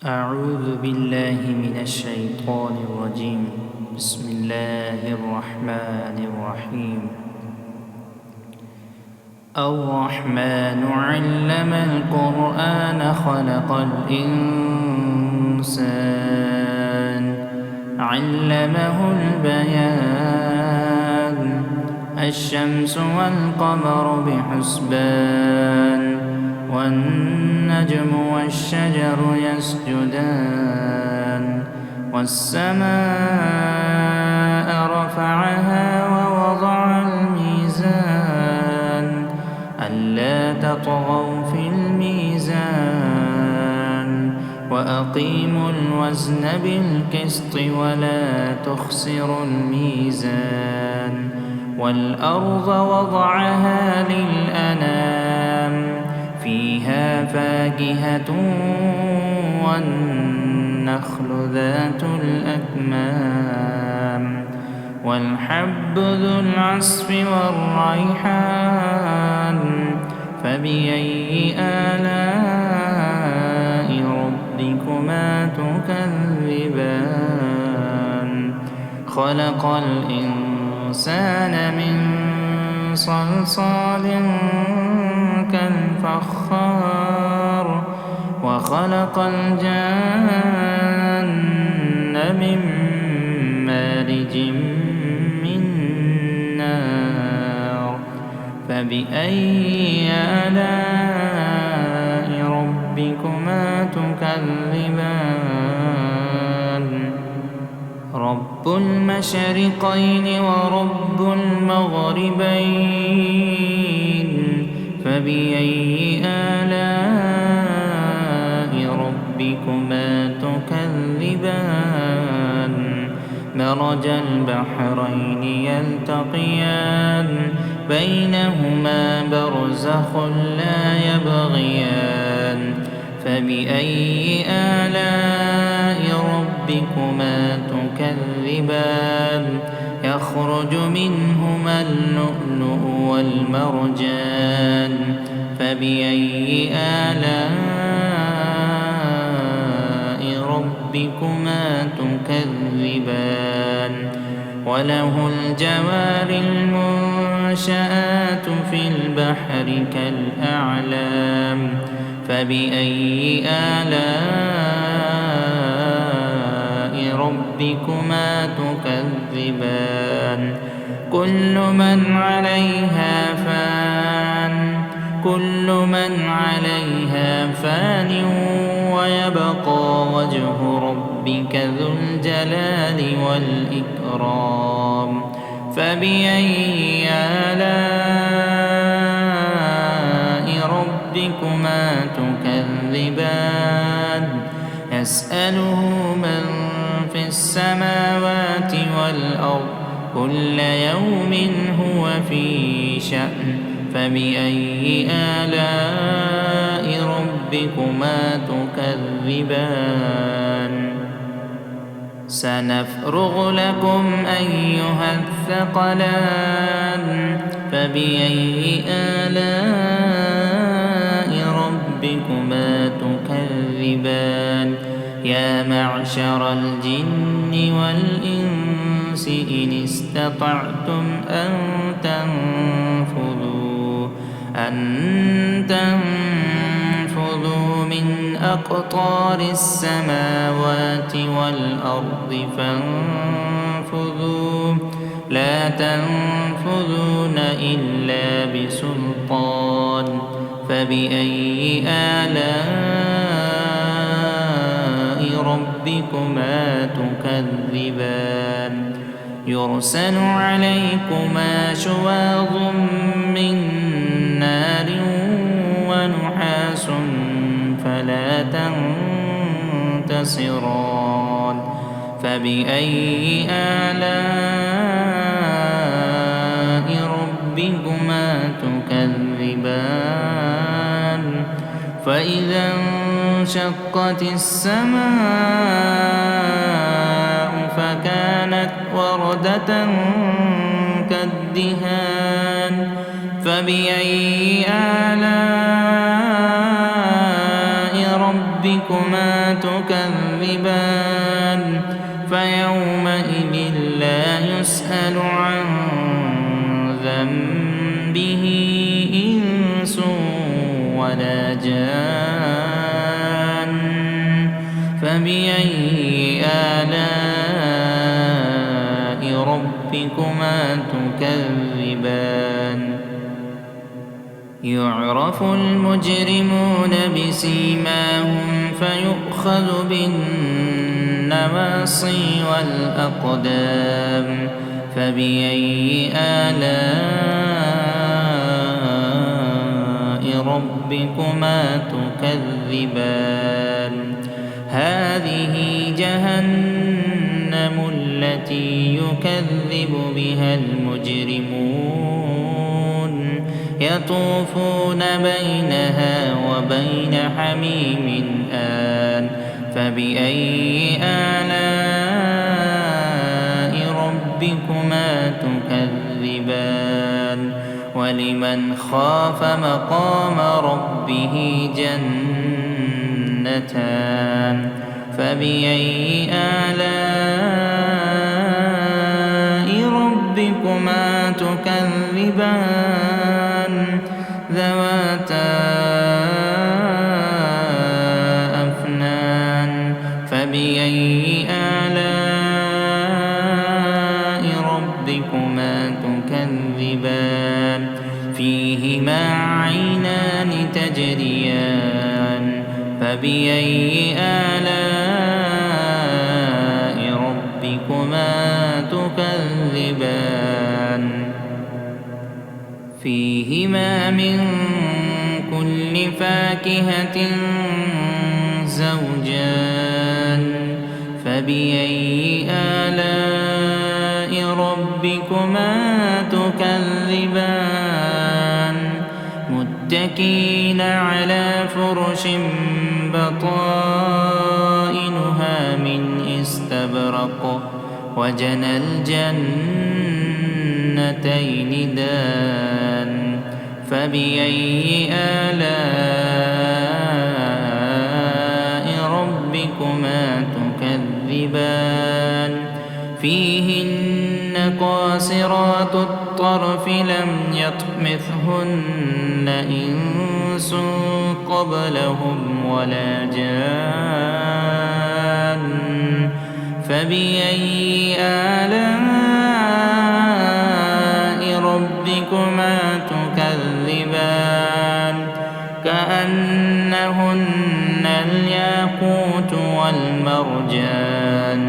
أعوذ بالله من الشيطان الرجيم. بسم الله الرحمن الرحيم. الرحمن علم القرآن خلق الإنسان علمه البيان الشمس والقمر بحسبان والنجم والشجر يسجدان والسماء رفعها ووضع الميزان ألا تطغوا في الميزان وأقيموا الوزن بالقسط ولا تخسروا الميزان والأرض وضعها للأنام فيها فاكهة والنخل ذات الأكمام والحب ذو العصف والريحان فبأي آلاء ربكما تكذبان خلق الإنسان من صلصال كالفخار وخلق الجان من مارج من نار فبأي آلاء ربكما تكذبان رب المشرقين ورب المغربين فبأي آلاء ربكما تكذبان مرج البحرين يلتقيان بينهما برزخ لا يبغيان فبأي آلاء ربكما تكذبان يخرج منهما اللؤلؤ والمرجان فبأي آلاء ربكما تكذبان وله الجوار المنشآت في البحر كالأعلام فبأي آلاء ربكما تكذبان كل من عليها فان ويبقى وجه ربك ذو الجلال والإكرام فبأي آلاء ربكما تكذبان يسأله من في السماوات والأرض كل يوم هو في شأن فبأي آلاء ربكما تكذبان سنفرغ لكم أيها الثقلان فبأي آلاء ربكما تكذبان يا معشر الجن والإنس إن استطعتم أن تنفذوا من أقطار السماوات والأرض فانفذوا لا تنفذون إلا بسلطان فبأي آلاء ربكما تكذبان يرسل عليكما شواظ من نار ونحاس فلا تنتصران فبأي آلاء ربكما تكذبان فإذا انشقت السماء فكانت وردة كالدهان فبأي آلاء ربكما ربكما تكذبان فيومئذ لا يسأل عن ذنبه إنس ولا جان فبأي آلاء ربكما تكذبان يعرف المجرمون بسيماهم فيؤخذ بالنواصي والأقدام فبأي آلاء ربكما تكذبان هذه جهنم التي يكذب بها المجرمون يطوفون بينها وبين حميم آن فبأي آلاء ربكما تكذبان ولمن خاف مقام ربه جنتان فبأي آلاء ربكما تكذبان ذواتا أفنان فبأي آلاء ربكما تكذبان فيهما عينان تجريان فبأي آلاء ربكما تكذبان فيهما من كل فاكهة زوجان فبأي آلاء ربكما تكذبان متكئين على فرش بطائنها من استبرق وجنى الجنتين دان فبأي آلاء ربكما تكذبان فيهن قاصرات الطرف لم يطمثهن إنس قبلهم ولا جان فبأي آلاء ربكما تكذبان كأنهن الياقوت والمرجان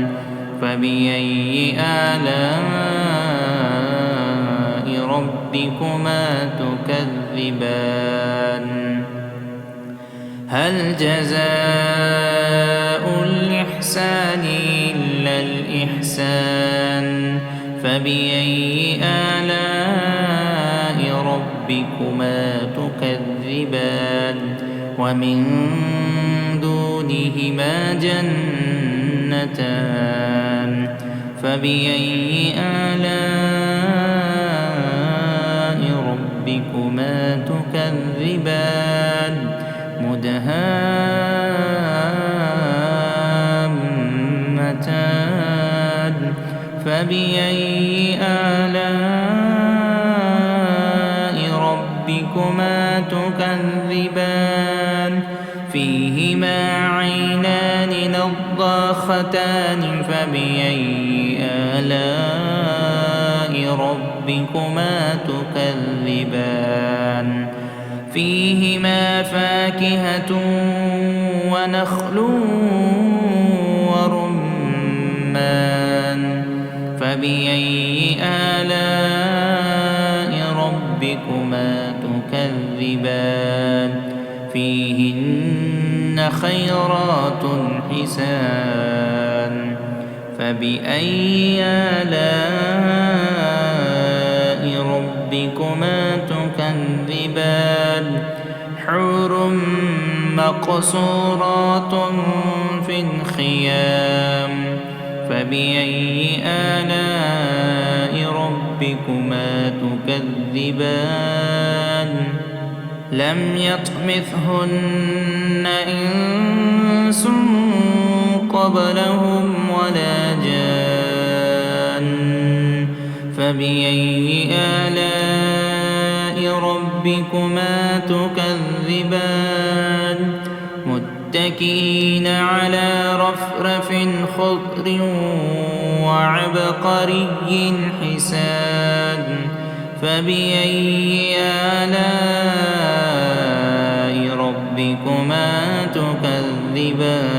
فبأي آلاء ربكما تكذبان هل جزاء الإحسان إلا الإحسان فبأي آلاء ربكما تكذبان ومن دونهما جنتان فبأي آلاء ربكما تكذبان مدهامتان فبأي آلاء ربكما تكذبان فيهما عينان نضاختان فبأي آلاء ربكما تكذبان فيهما فاكهة ونخل ورمان فبأي آلاء ربكما تكذبان فيهن خيرات حسان فبأي آلاء ربكما تكذبان حور مقصورات في الخيام فبأي آلاء ربكما تكذبان لم يطمثهن إنس إنس قبلهم ولا جان فبأي آلاء ربكما تكذبان متكئين على رفرف خضر وعبقري حسان فبأي آلاء ربكما تكذبان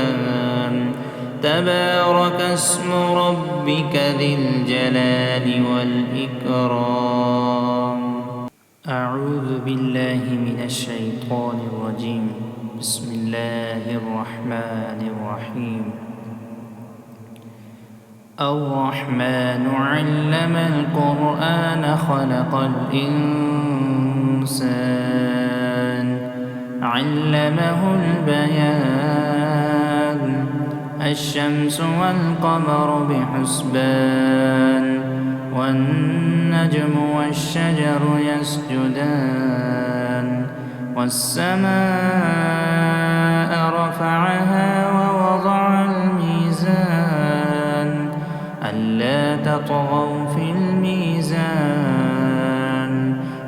تبارك اسم ربك ذي الجلال والإكرام. أعوذ بالله من الشيطان الرجيم. بسم الله الرحمن الرحيم. الرحمن علم القرآن خلق الإنسان علمه البيان الشمس والقمر بحسبان والنجم والشجر يسجدان والسماء رفعها ووضع الميزان ألا تطغوا في الميزان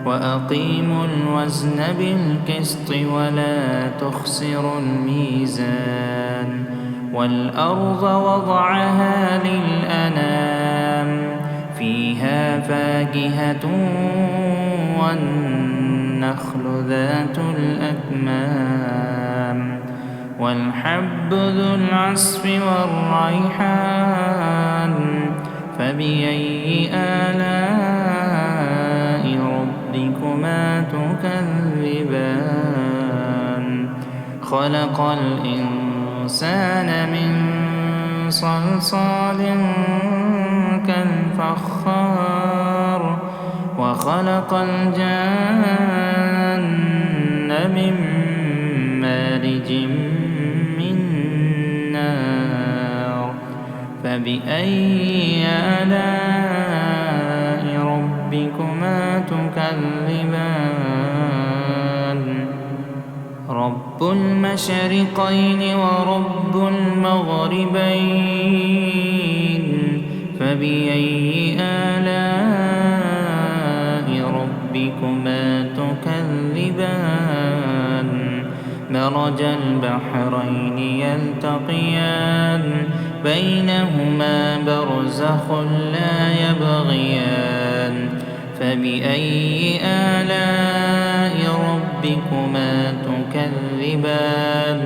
وأقيموا الوزن بالقسط ولا تخسروا الميزان والأرض وضعها للأنام فيها فاكهة والنخل ذات الأكمام والحب ذو العصف والريحان فبأي آلاء ربكما تكذبان خلق الإنسان من صلصال كالفخار وخلق الجان من مارج من نار فبأي آلاء ربكما تكذبان رب المشرقين ورب المغربين فبأي آلاء ربكما تكذبان مرج البحرين يلتقيان بينهما برزخ لا يبغيان فبأي آلاء ربكما تكذبان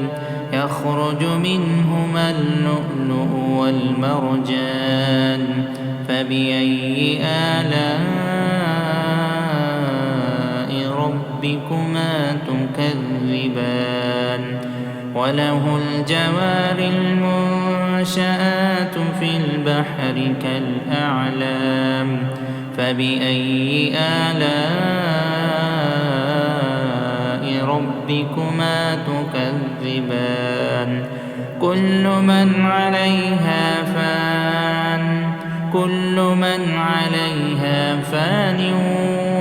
يخرج منهما اللؤلؤ والمرجان فبأي آلاء ربكما تكذبان وله الجوار المنشآت في البحر كالأعلام فبأي آلاء ربكما تكذبان كل من عليها فان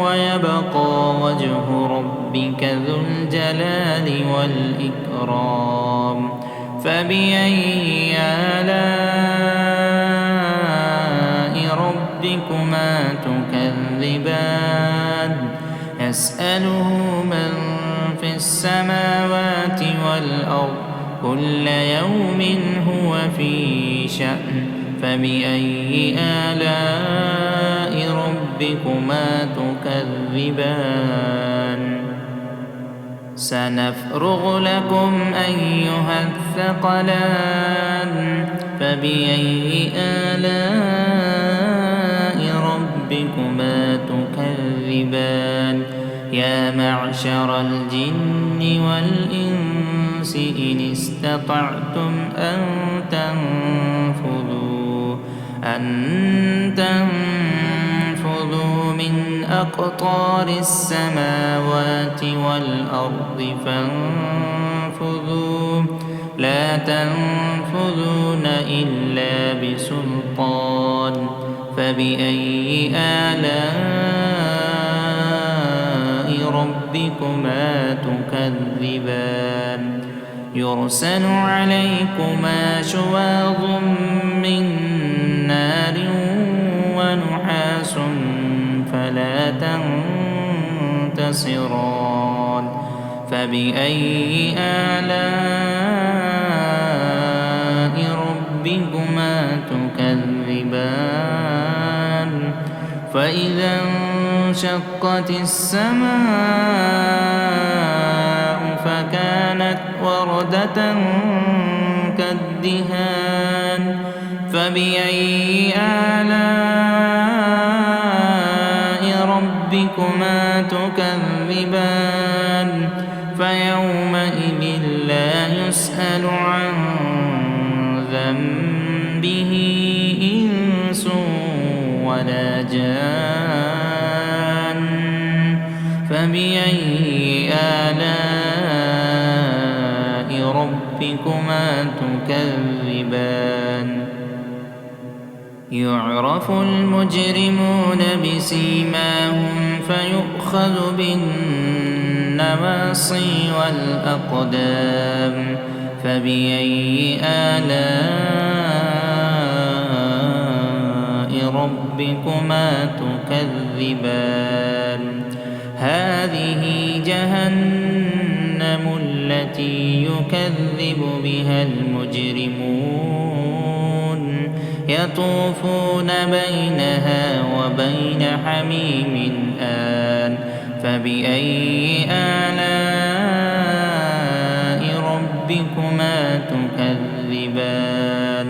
ويبقى وجه ربك ذو الجلال والإكرام فبأي آلاء ربكما تكذبان يسأله من في السماوات والأرض كل يوم هو في شأن فبأي آلاء ربكما تكذبان سنفرغ لكم أيها الثقلان فبأي آلاء ربكما تكذبان يا معشر الجن والإنس إن استطعتم أن تنفذوا من أقطار السماوات والأرض فانفذوا لا تنفذون إلا بسلطان فبأي آلاء ربكما تكذبان يرسل عليكما شواظ من نار ونحاس فلا تنتصران فبأي آلاء ربكما تكذبان فإذا انشقت السماء فكانت وردة كالدهان فبأي آلاء ربكما تكذبان فيومئذ لا يسأل عن ذنبه إنس ولا جان فبأي آلاء ربكما تكذبان يعرف المجرمون بسيماهم فيؤخذ بالنواصي والأقدام فبأي آلاء ربكما تكذبان هذه جهنم التي يكذب بها المجرمون يطوفون بينها وبين حميم آن فبأي آلاء ربكما تكذبان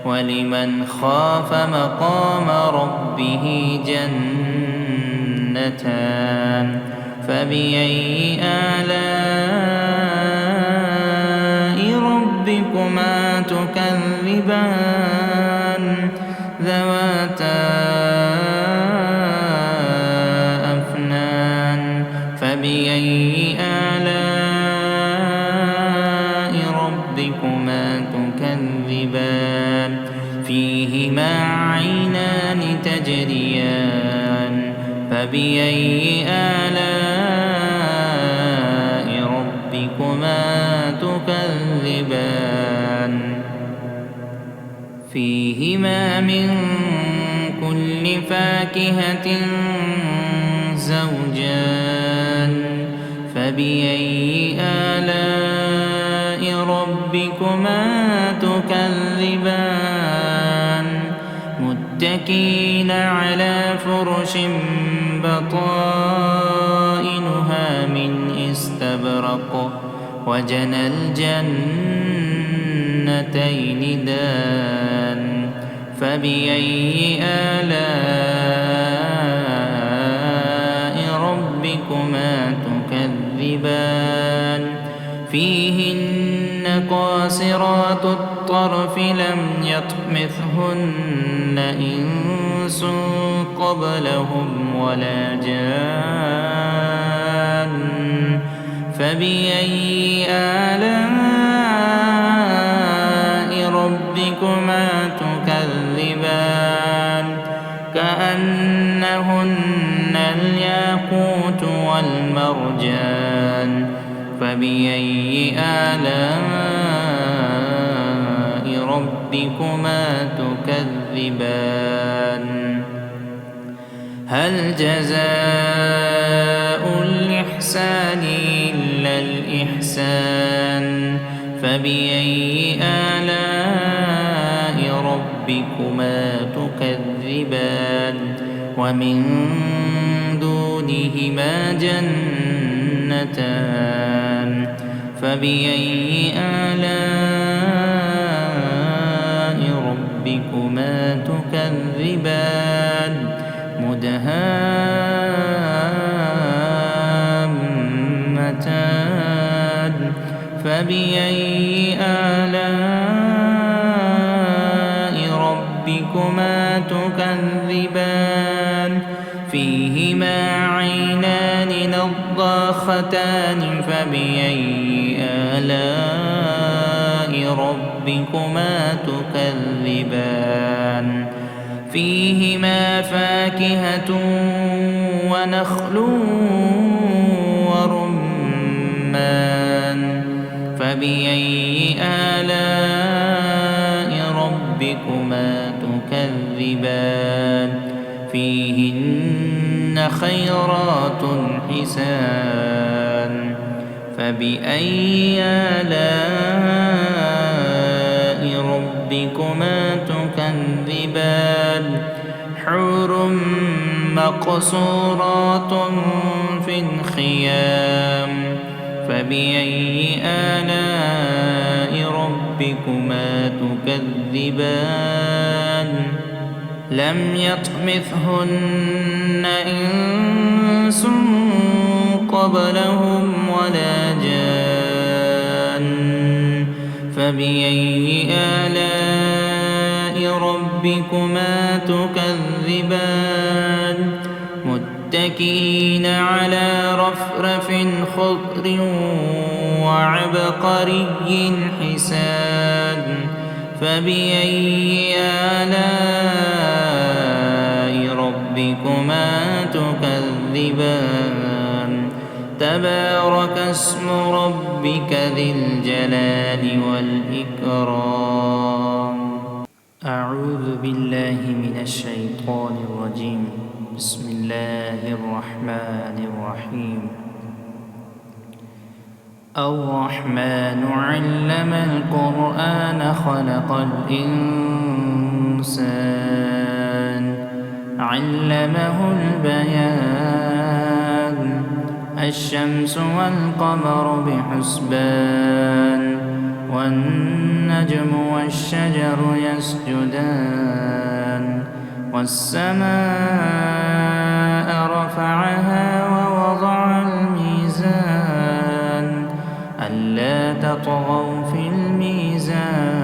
ولمن خاف مقام ربه جنتان فبأي آلاء ربكما تكذبان ذواتا أفنان فبأي آلاء ربكما تكذبان فيهما عينان تجريان فبأي آلاء ربكما تكذبان فيهما من كل فاكهة زوجان فبأي آلاء ربكما تكذبان متكئين على فرش بطائنها من استبرق وجنى الجنتين دان فبأي آلاء ربكما تكذبان فيهن قاصرات الطرف لم يطمثهن إنس قبلهم ولا جان فبأي آلاء ربكما تكذبان كأنهن الياقوت والمرجان فبأي آلاء ربكما تكذبان هل جزاء الإحسان إلا الإحسان فبأي آلاء ربكما تكذبان ومن دونهما جنتان فبأي آلاء ربكما تكذبان مدهامتان فبأي آلاء ربكما تكذبان فيهما عينان نضاختان فبأي آلاء ربكما تكذبان فيهما فاكهة ونخل ورمان فبأي آلاء ربكما تكذبان فيهن خيرات حسان فبأي آلاء ربكما تكذبان حور مقصورات في الخيام فبأي آلاء ربكما تكذبان لم يطمثهن إنس قبلهم ولا جان فبأي آلاء ربكما تكذبان متكئين على رفرف خضر وعبقري حسان فبأي آلاء ربكما تكذبان تبارك اسم ربك ذي الجلال والإكرام أعوذ بالله من الشيطان الرجيم بسم الله الرحمن الرحيم الرحمن علم القرآن خلق الإنسان علمه البيان الشمس والقمر بحسبان والنجم والشجر يسجدان والسماء رفعها ووضع الميزان ألا تطغوا في الميزان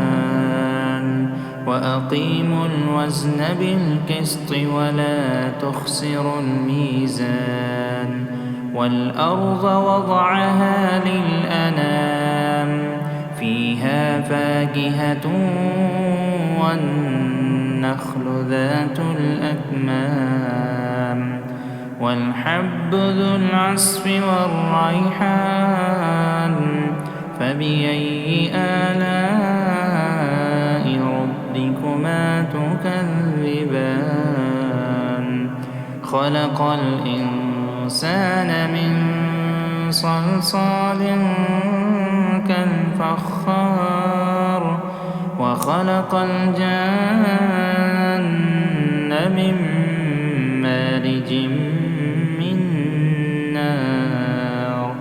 وأقيموا الوزن بالقسط ولا تخسروا الميزان والأرض وضعها للأنام فيها فاكهة والنخل ذات الأكمام والحب ذو العصف والريحان فبأي آلاء ربكما تكذبان خلق الإنسان من صلصال كالفخار وخلق الجان من مارج من نار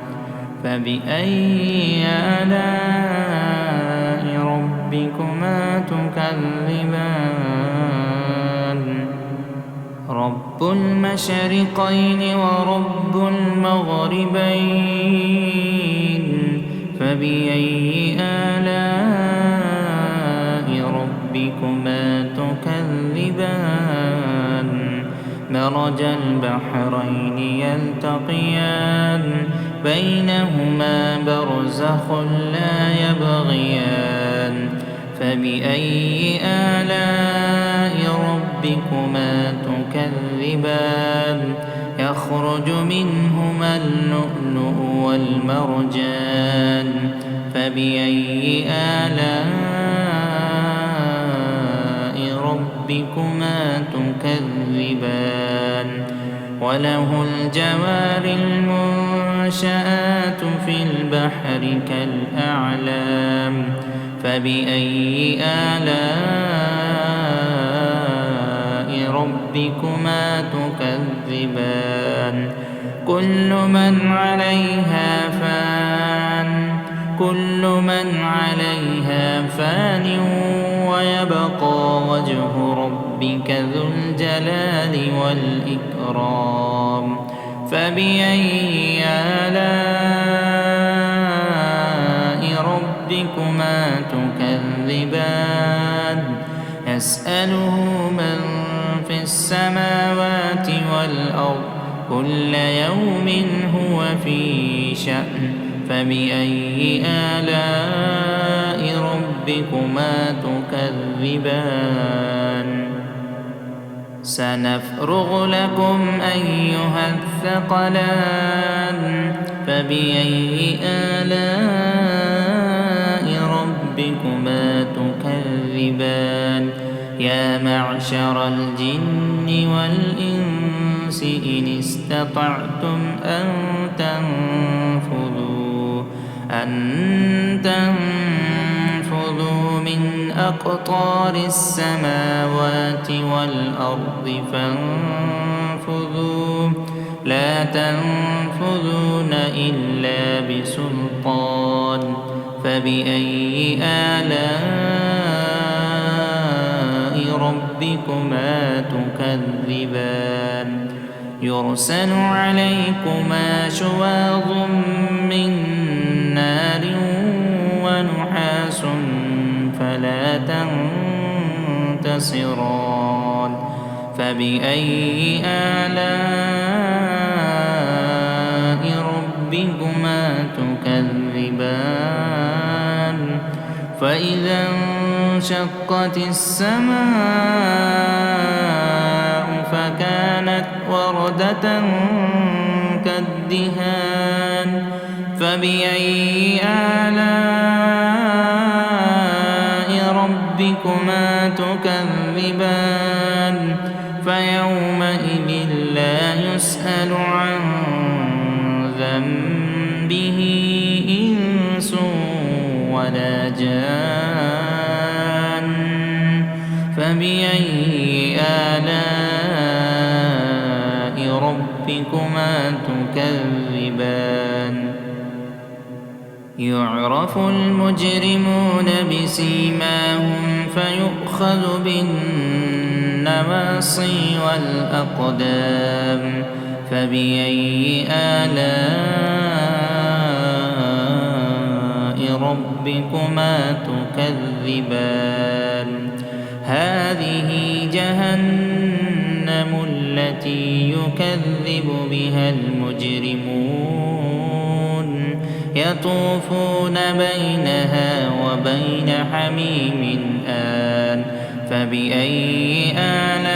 فبأي آلاء ربكما تكذبان رب المشرقين ورب المغربين فبأي آلاء ربكما تكذبان مرج البحرين يلتقيان بينهما برزخ لا يبغيان فبأي آلاء ربكما تكذبان يخرج منهما اللؤلؤ والمرجان فبأي آلاء ربكما تكذبان وله الجوار المنشآت في البحر كالأعلام فبأي آلاء ربكما تكذبان كل من عليها فان ويبقى وجه ربك ذو الجلال والإكرام فبأي آلاء ربكما تكذبان يسأله من في السماوات والأرض كل يوم هو في شأن فبأي آلاء ربكما تكذبان سنفرغ لكم أيها الثقلان فبأي آلاء ربكما تكذبان يا معشر الجن والإنس إن استطعتم أن تنفذوا من أقطار السماوات والأرض فانفذوا لا تنفذون إلا بسلطان فبأي آلاء ربكما تكذبان يرسل عليكما شواظ من نار ونحاس فلا تنتصران فبأي آلاء ربكما تكذبان فإذا انشقت السماء فكانت وردة كالدهان فبأي آلاء ربكما تكذبان فيومئذ لا يسأل عن ذنبه إنس ولا جان فبأي آلاء ربكما تكذبان يعرف المجرمون بسيماهم فيؤخذ بالنواصي والأقدام فبأي آلاء ربكما تكذبان هذه جهنم التي يكذب بها المجرمون يطوفون بينها وبين حميم آن فبأي آلاء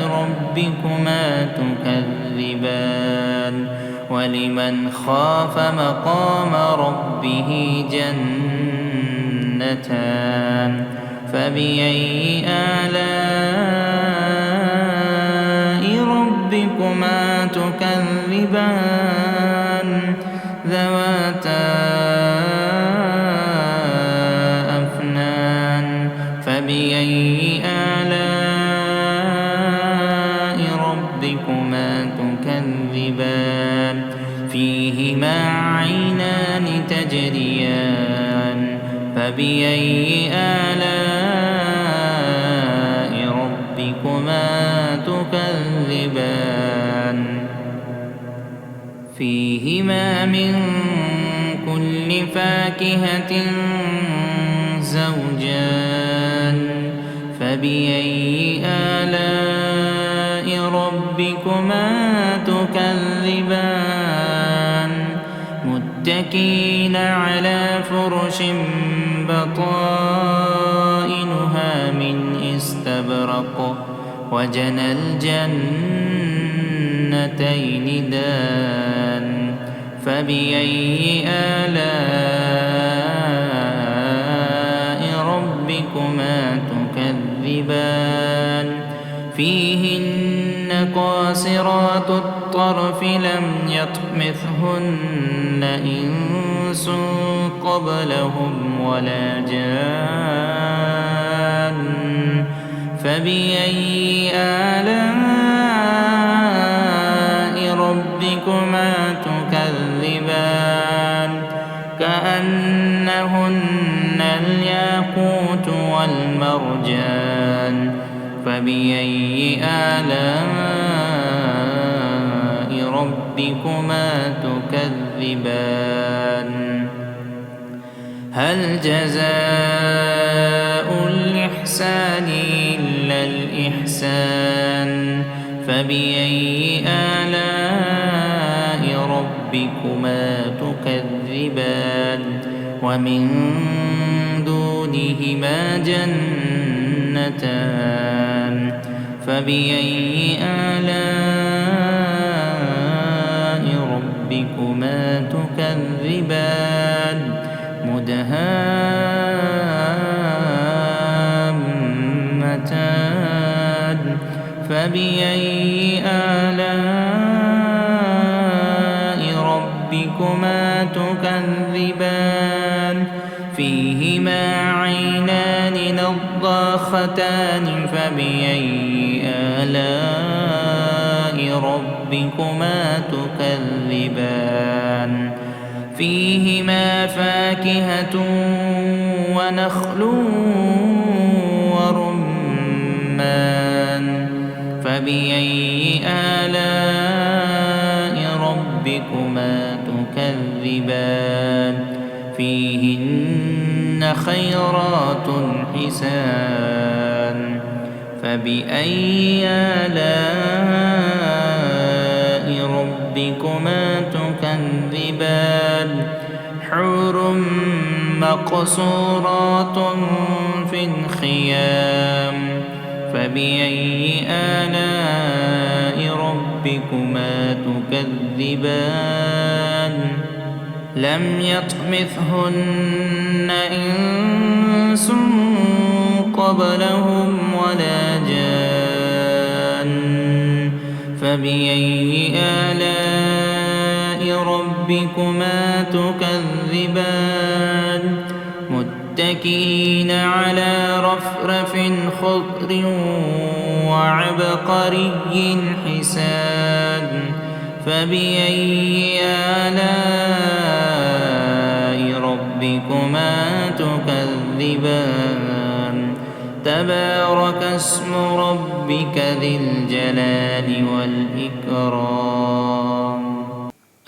ربكما تكذبان ولمن خاف مقام ربه جنتان فبأي آلاء ربكما تكذبان ذواتا أفنان فبأي آلاء ربكما تكذبان فيهما عينان تجريان فبأي آلاء ربكما تكذبان فيهما من كل فاكهة زوجان فبأي آلاء ربكما تكذبان متكئين على فرش بطائنها من استبرق وجنى الجنتين دان فبأي آلاء ربكما تكذبان فيهن قاصرات الطرف لم يطمثهن إنس قبلهم ولا جان فبأي آلاء ربكما تكذبان كأنهن الياقوت والمرجان فبأي آلاء ربكما تكذبان هل جزاء الإحسان إلا الإحسان فبأي آلاء ربكما تكذبان ومن دونهما جنتان فبأي آلاء ربكما تكذبان فبأي آلاء ربكما تكذبان فيهما عينان نضاختان فبأي آلاء ربكما تكذبان فيهما فاكهة ونخل ورمان فبأي آلاء ربكما تكذبان فيهن خيرات حسان فبأي آلاء ربكما تكذبان حور مقصورات في الخيام فبأي آلاء ربكما تكذبان لم يطمثهن إنس قبلهم ولا جان فبأي آلاء ربكما تكذبان متكئين على رفرف خضر وعبقري حسان فبأي آلاء ربكما تكذبان تبارك اسم ربك ذي الجلال والإكرام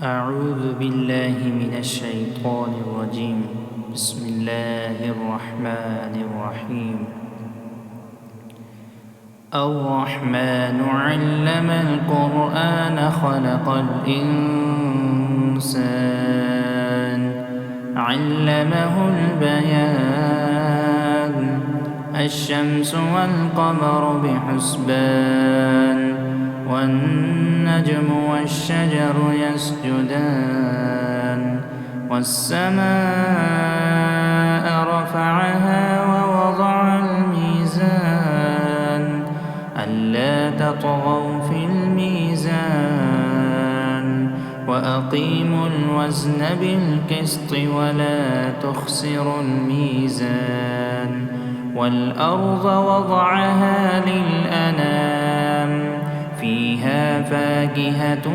أعوذ بالله من الشيطان الرجيم بسم الله الرحمن الرحيم الرحمن علم القرآن خلق الإنسان علمه البيان الشمس والقمر بحسبان والنجم والشجر يسجدان والسماء رفعها ووضع الميزان ألا تطغوا في الميزان وأقيموا الوزن بالقسط ولا تخسروا الميزان والأرض وضعها للأنام فيها فاكهة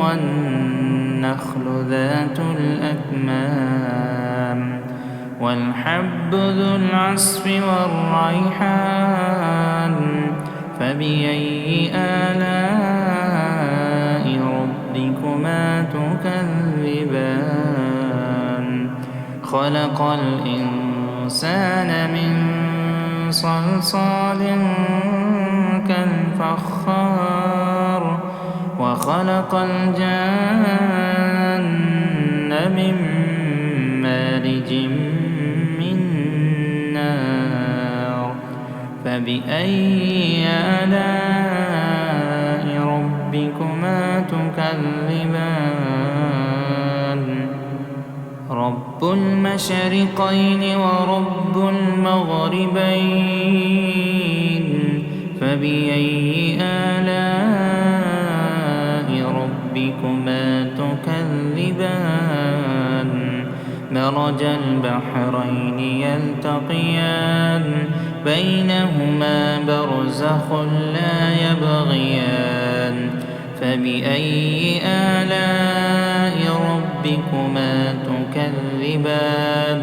والنخل ذات الأكمام والحب ذو العصف والريحان فبأي آلاء ربكما تكذبان خلق الإنسان من صلصال كالفخار وخلق الجان من مارج من نار فبأي آلاء ربكما تكذبان رب المشرقين ورب المغربين فبأي آلاء ربكما تكذبان مرج البحرين يلتقيان بينهما برزخ لا يبغيان فبأي آلاء ربكما تكذبان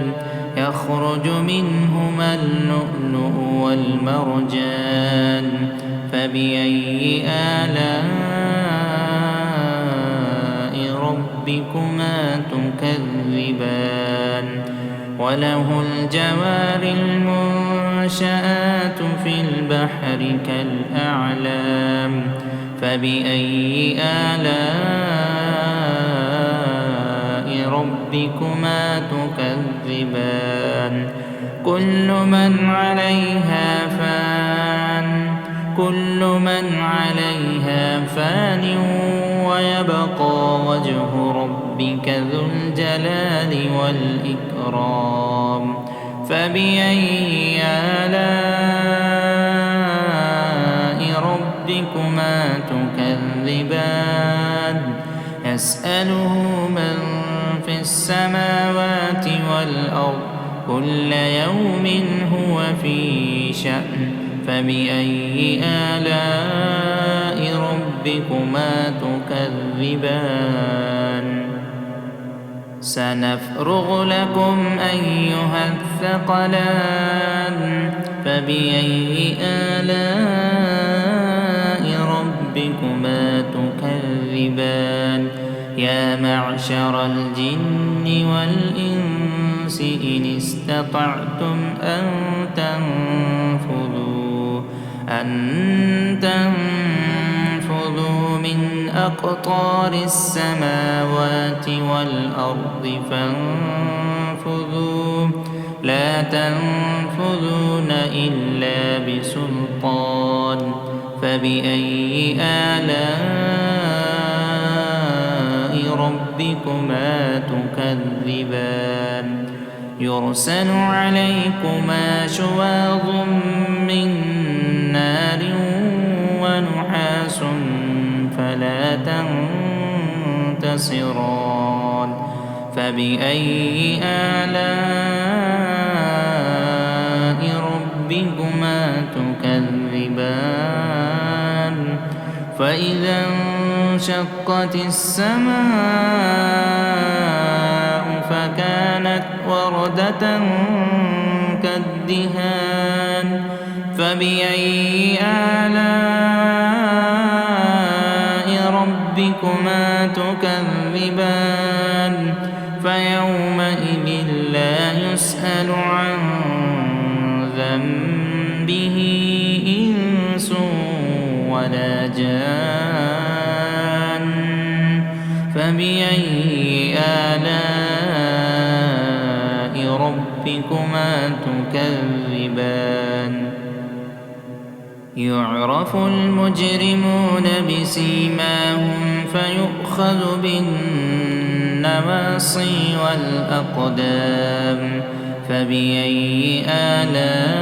يخرج منهما اللؤلؤ والمرجان فبأي آلاء ربكما تكذبان وله الجوار المنشآت في البحر كالأعلام فبأي آلاء ربكما تكذبان كل من عليها فان ويبقى وجه ربك ذو الجلال والإكرام فبأي آلاء ربكما تكذبان يسأله من في السماوات والأرض كل يوم هو في شأن فبأي آلاء ربكما تكذبان سنفرغ لكم أيها الثقلان فبأي آلاء ربكما تكذبان يا معشر الجن والإنس إن استطعتم أن تنفذوا من أقطار السماوات والأرض فانفذوا لا تنفذون إلا بسلطان فبأي آلاء ربكما تكذبان يرسل عليكما شواظ من نار ونحاس فلا تنتصران فبأي آلاء ربكما تكذبان فإذا انشقت السماء فكانت وردة كالدهان فبأي آلاء ربكما تكذبان فيومئذ لا يسأل عن ذنبه إنس ولا جان فبأي آلاء ربكما تكذبان يعرف المجرمون بسيماهم فيؤخذ بالنواصي والأقدام فبأي آلاء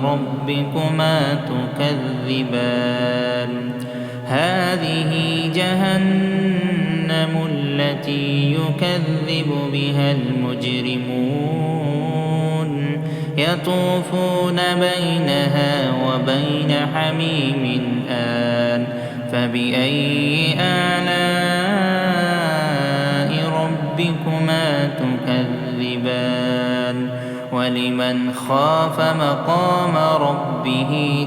ربكما تكذبان هذه جهنم التي يكذب بها المجرمون يطوفون بينها وبين حميم آن فبأي آلاء ربكما تكذبان ولمن خاف مقام ربه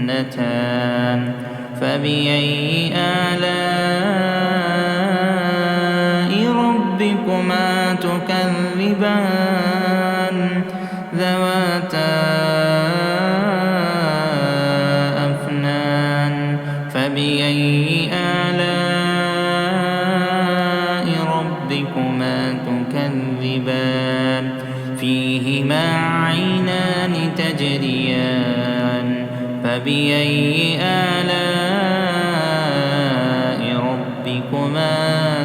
جنتان فبأي آلاء ربكما تكذبان ذواتا أفنان فبأي آلاء ربكما تكذبان فيهما عينان تجريان فبأي آلاء ربكما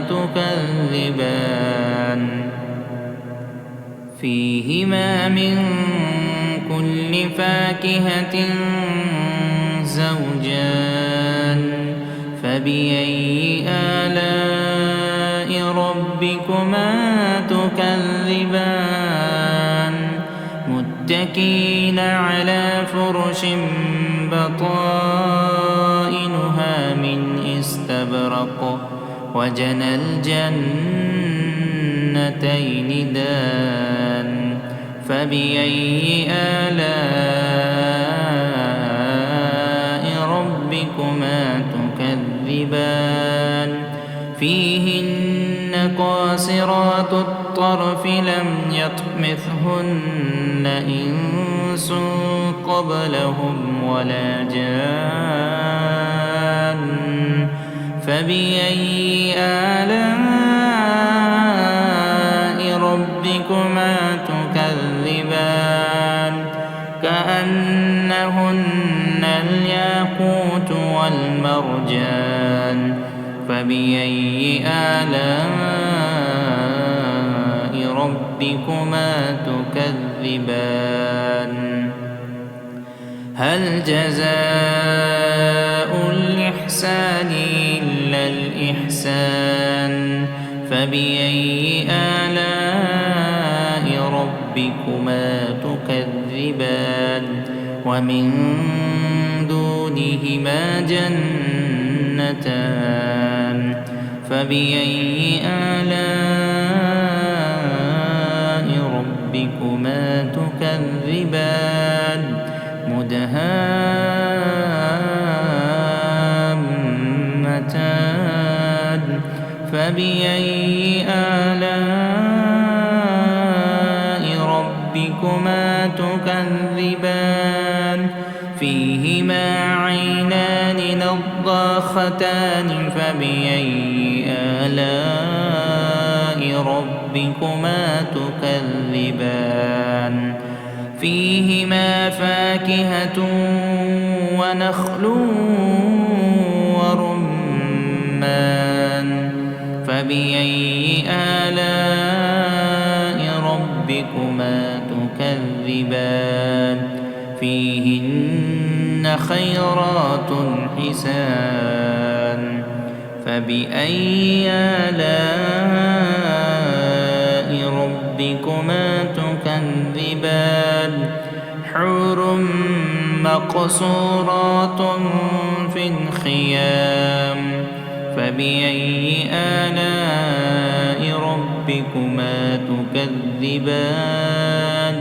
تكذبان فيهما من كل فاكهة زوجان فبأي آلاء ربكما تكذبان متكئين على فرش بطائنها من استبرق وجنى الجنتين دان فبأي آلاء ربكما تكذبان فيهن قاصرات الطرف لم يطمثهن إنس قبلهم ولا جان فبأي آلاء ربكما تكذبان كأنهن الياقوت والمرجان فبأي آلاء ربكما تكذبان هل جزاء الإحسان إلا الإحسان فبأي آلاء ربكما تكذبان ومن دونهما جنتان فبأي آلاء ربكما تكذبان مدهامتان فبأي آلاء ربكما تكذبان فيهما عينان نضاختان فبأي آلاء ربكما تكذبان فيهما فاكهة ونخل ورمان فبأي آلاء ربكما تكذبان فيهن خيرات حسان فبأي آلاء ربكما تكذبان حور مقصورات في الخيام فبأي آلاء ربكما تكذبان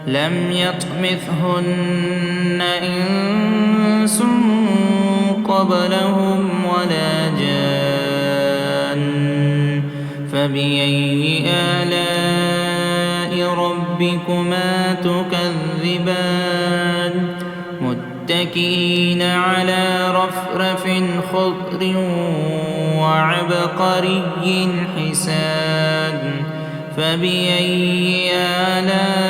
لم يطمثهن إنس قبلهم ولا جان فبأي آلاء ربكما تكذبان متكئين على رفرف خضر وعبقري حسان فبأي آلاء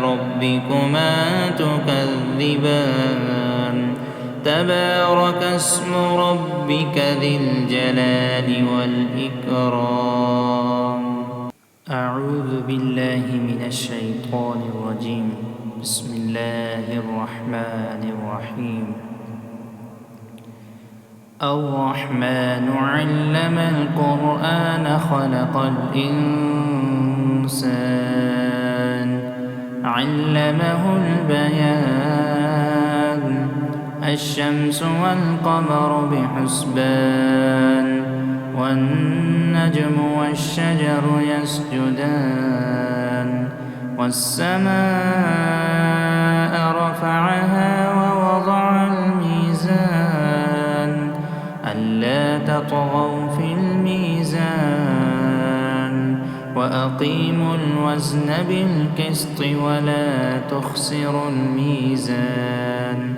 ربكما تكذبان تبارك اسم ربك ذي الجلال والإكرام أعوذ بالله من الشيطان الرجيم بسم الله الرحمن الرحيم الرحمن علم القرآن خلق الإنسان علمه البيان الشمس والقمر بحسبان والنجم والشجر يسجدان والسماء رفعها ووضع الميزان ألا تطغوا في الميزان وأقيموا الوزن بالقسط ولا تخسروا الميزان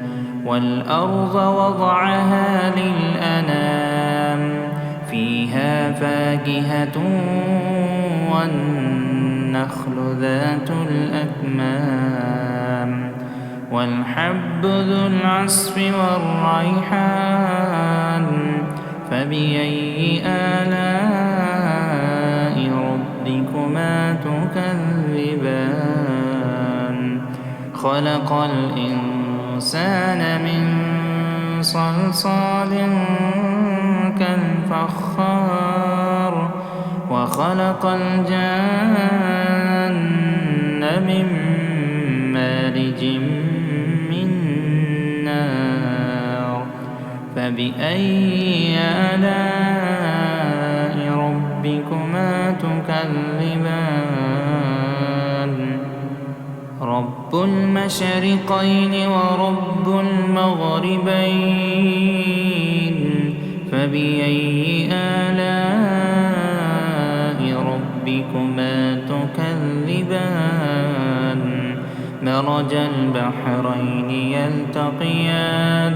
والأرض وضعها للأنام فيها فاكهة والنخل ذات الأكمام والحب ذو العصف والريحان فبأي آلاء ربكما تكذبان خلق الإنسان من صلصال كالفخار وخلق الجن من مارج من نار فبأي آلاء ربكما تكذبان رب المشرقين ورب المغربين فبأي آلاء ربكما تكذبان مرج البحرين يلتقيان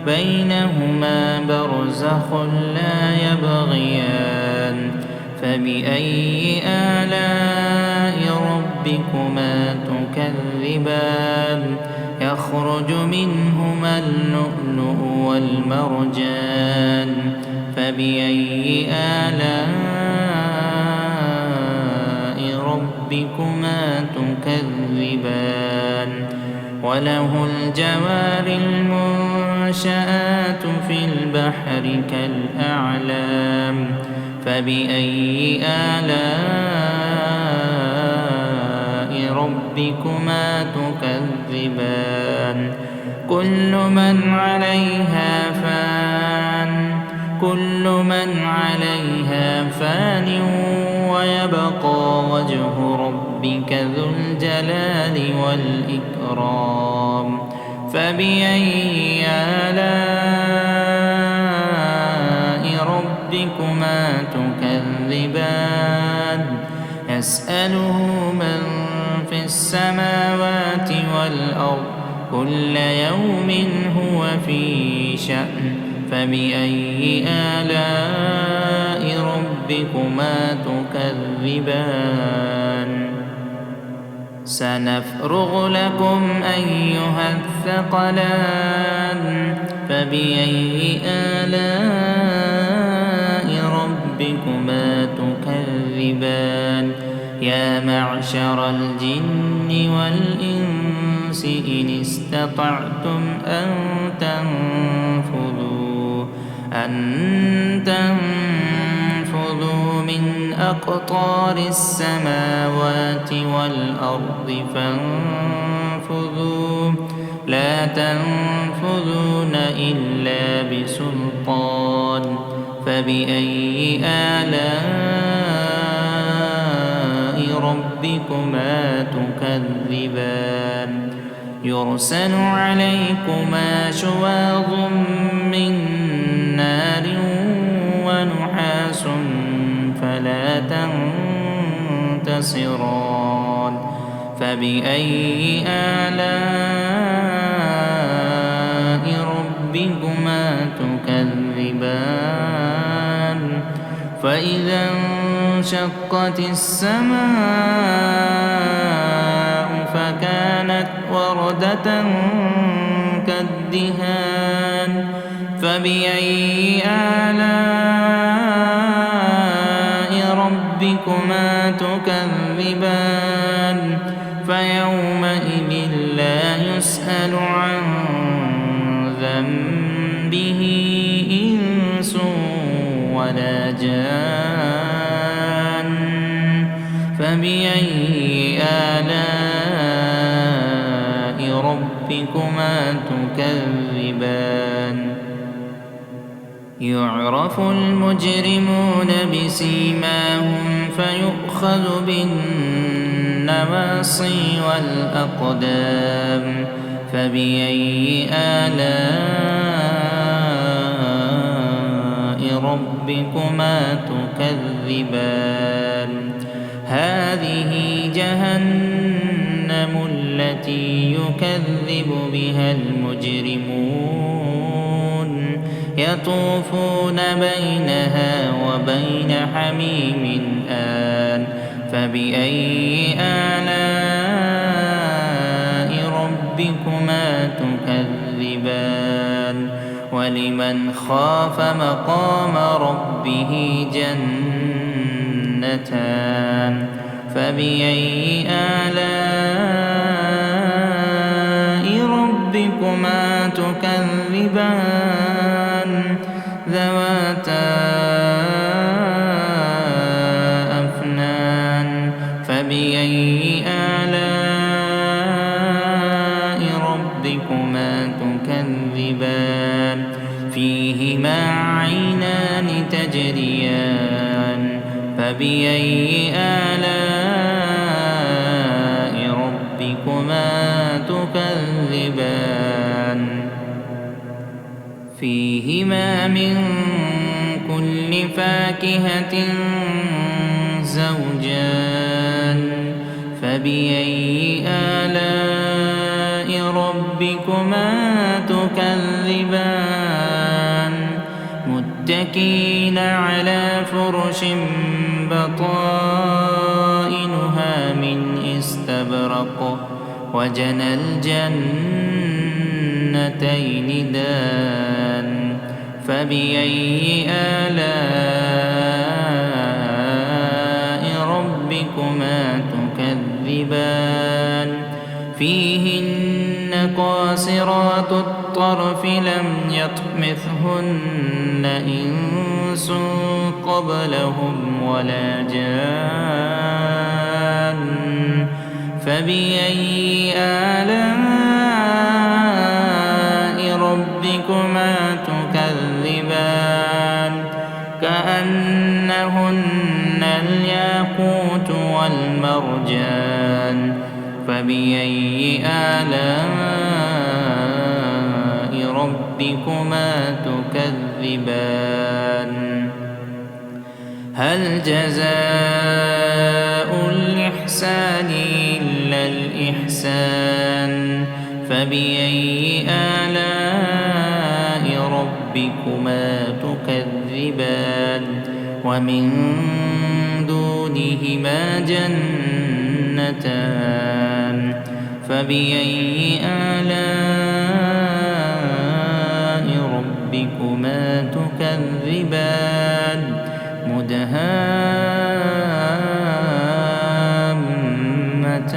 بينهما برزخ لا يبغيان فبأي آلاء ربكما تكذبان يخرج منهما اللؤلؤ والمرجان فبأي آلاء ربكما تكذبان وله الجوار المنشآت في البحر كالأعلام فبأي آلاء ربكما تكذبان كل من عليها فان ويبقى وجه ربك ذو الجلال والإكرام فبأي آلاء ربكما تكذبان يسأله من في السماوات والأرض كل يوم هو في شأن فبأي آلاء ربكما تكذبان سنفرغ لكم أيها الثقلان فبأي آلاء ربكما تكذبان يا معشر الجن والإنس إن استطعتم أن تنفذوا من أقطار السماوات والأرض فانفذوا لا تنفذون إلا بسلطان فبأي آلاء ربكما تكذبان يرسل عليكما شواظ من نار ونحاس فلا تنتصران فبأي آلاء ربكما تكذبان فإذا انشقت السماء فكانت وردة كالدهان فبأي آلاء ربكما تكذبان فيومئذ لا يسأل عن ذنبه إنس ولا جان فبأي آلاء ربكما تكذبان يعرف المجرمون بسيماهم فيؤخذ بالنواصي والأقدام فبأي آلاء ربكما تكذبان هذه جهنم التي يكذب بها المجرمون يطوفون بينها وبين حميم آن فبأي آلاء ربكما تكذبان ولمن خاف مقام ربه جنتان فبأي آلاء ربكما تكذبان ذواتا أفنان فبأي آلاء ربكما تكذبان فيهما عينان تجريان فبأي آلاء ربكما تكذبان فيهما من كل فاكهة زوجان فبأي آلاء ربكما تكذبان متكئين على فرش بطائنها من استبرق وجنى الجنتين دان فبأي آلاء ربكما تكذبان فيهن قاصرات الطرف لم يطمثهن إنس قبلهم ولا جان فبأي آلاء ربكما تكذبان كأنهن الياقوت والمرجان فبأي آلاء ربكما تكذبان هل جزاء الإحسان إلا الإحسان فبأي آلاء ربكما تكذبان ومن دونهما جنتان فبأي آلاء ربكما تكذبان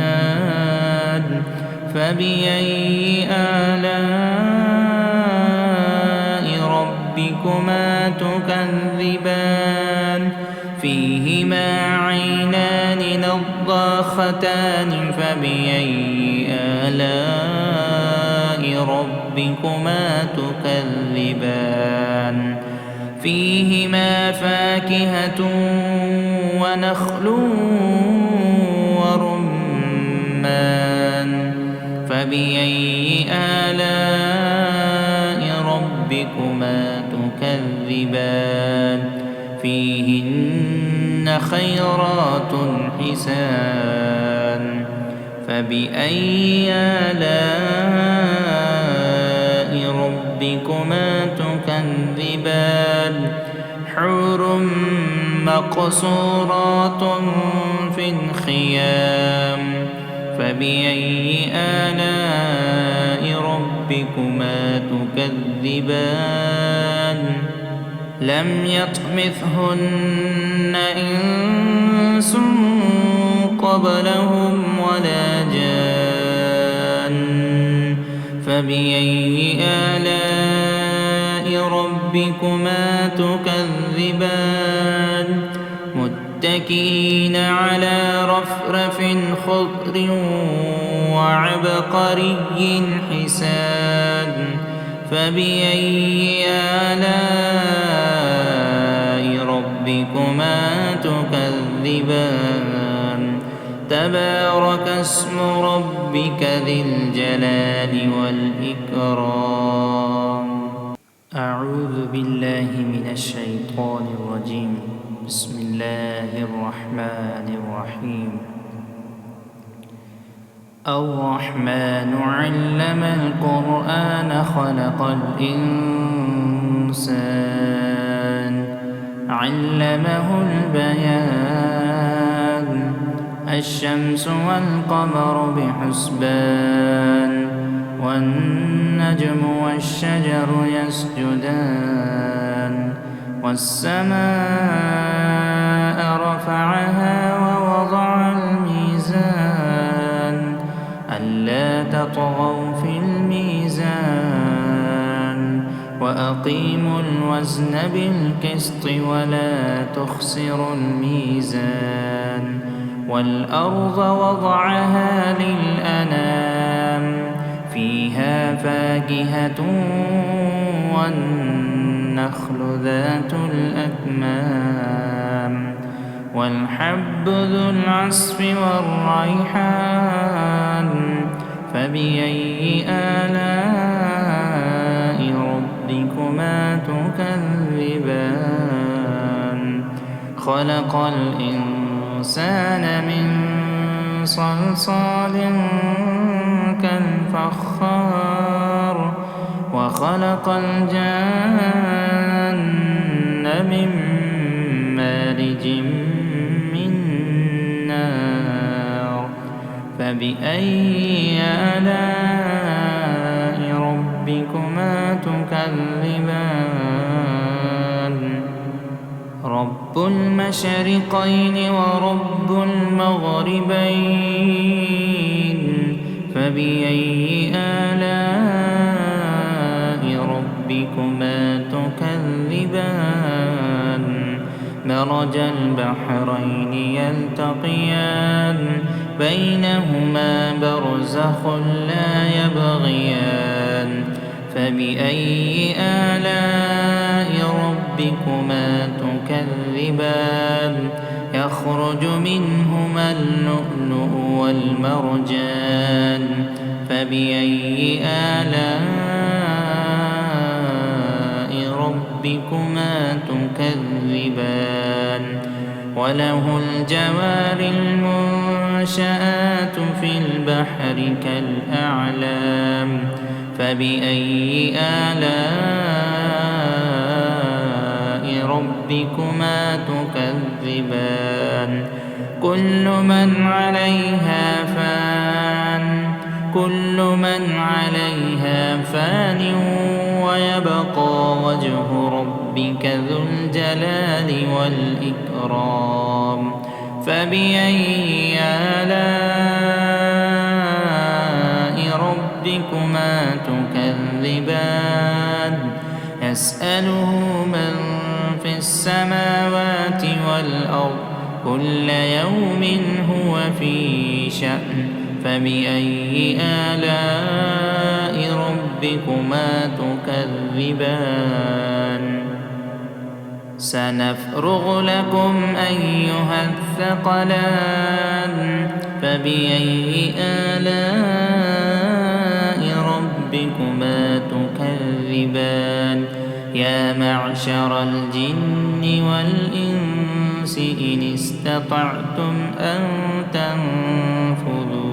مدهامتان فبأي آلاء ربكما تكذبان فيهما عينان نضاختان فبأي آلاء ربكما تكذبان فيهما فاكهة ونخل ورمان فبأي آلاء ربكما تكذبان فيهن خيرات حسان فبأي آلاء ربكما تكذبان حور مقصورات في الخيام فبأي آلاء ربكما تكذبان لم يطمثهن إنس قبلهم ولا جان فبأي آلاء ربكما تكذبان متكئين على رفرف خضر وعبقري حسان فبأي آلاء ربكما تكذبان تبارك اسم ربك ذي الجلال والإكرام أعوذ بالله من الشيطان الرجيم بسم الله الرحمن الرحيم الرحمن علم القرآن خلق الإنسان علمه البيان الشمس والقمر بحسبان والنجم والشجر يسجدان والسماء رفعها ووضع الميزان ألا تطغوا في الميزان وأقيموا الوزن بالقسط ولا تخسروا الميزان والأرض وضعها للأنام فيها فاكهة والنخل ذات الأكمام والحب ذو العصف والريحان فبأي آلاء ربكما تكذبان خلق الإنسان من صلصال كالفخار وخلق الجان من مارج من نار فبأي آلاء ربكما تكذبان رب المشرقين ورب المغربين فبأي آلاء ربكما تكذبان مرج البحرين يلتقيان بينهما برزخ لا يبغيان فبأي آلاء ربكما تكذبان يخرج منهما اللؤلؤ والمرجان فبأي آلاء ربكما تكذبان وله الجوار المنشآت في البحر كالأعلام فبأي آلاء ربكما تكذبان كل من عليها فان ويبقى وجه ربك ذو الجلال والإكرام فبأي آلاء ربكما تكذبان يسأله من في السماوات والأرض كل يوم هو في شأن فبأي آلاء ربكما تكذبان سنفرغ لكم أيها الثقلان فبأي آلاء ربكما تكذبان يا معشر الجن والإنس إن استطعتم أن تنفذوا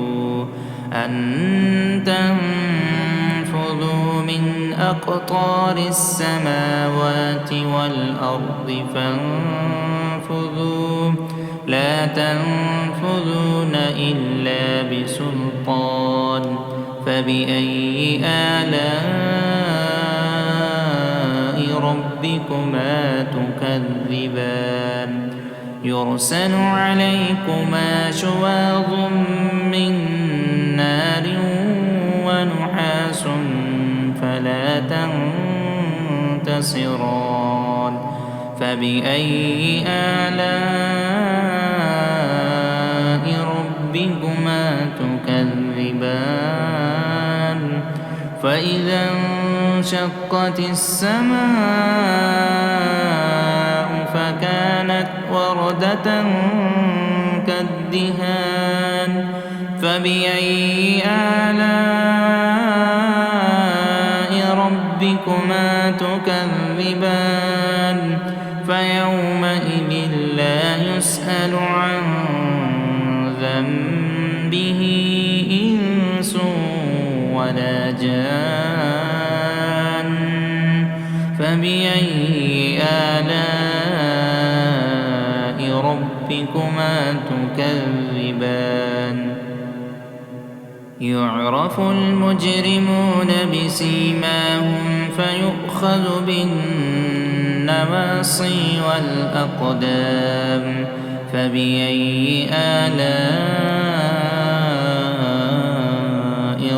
من أقطار السماوات والأرض فانفذوا لا تنفذون إلا بسلطان فبأي آلاء ربكما تكذبان يرسل عليكما شواظ من نار ونحاس فلا تنتصران فبأي آلاء ربكما تكذبان فإذا انشقت السماء فكانت وردة كالدهان فبأي آلاء ربكما تكذبان فيومئذ لا يسأل عن ذنبه إنس ولا جان فبأي آلاء ربكما تكذبان يعرف المجرمون بسيماهم فيؤخذ بالنواصي والأقدام فبأي آلاء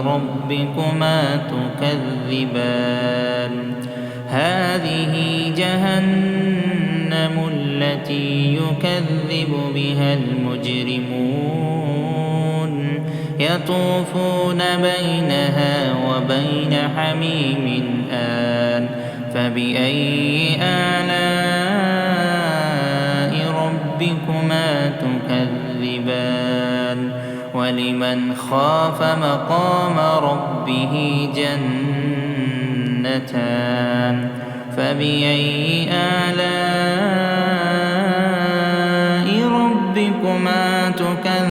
ربكما تكذبان هذه جهنم التي يكذب بها المجرمون يطوفون بينها وبين حميم آن فبأي آلاء ربكما تكذبان ولمن خاف مقام ربه جنتان فبأي آلاء ربكما تكذبان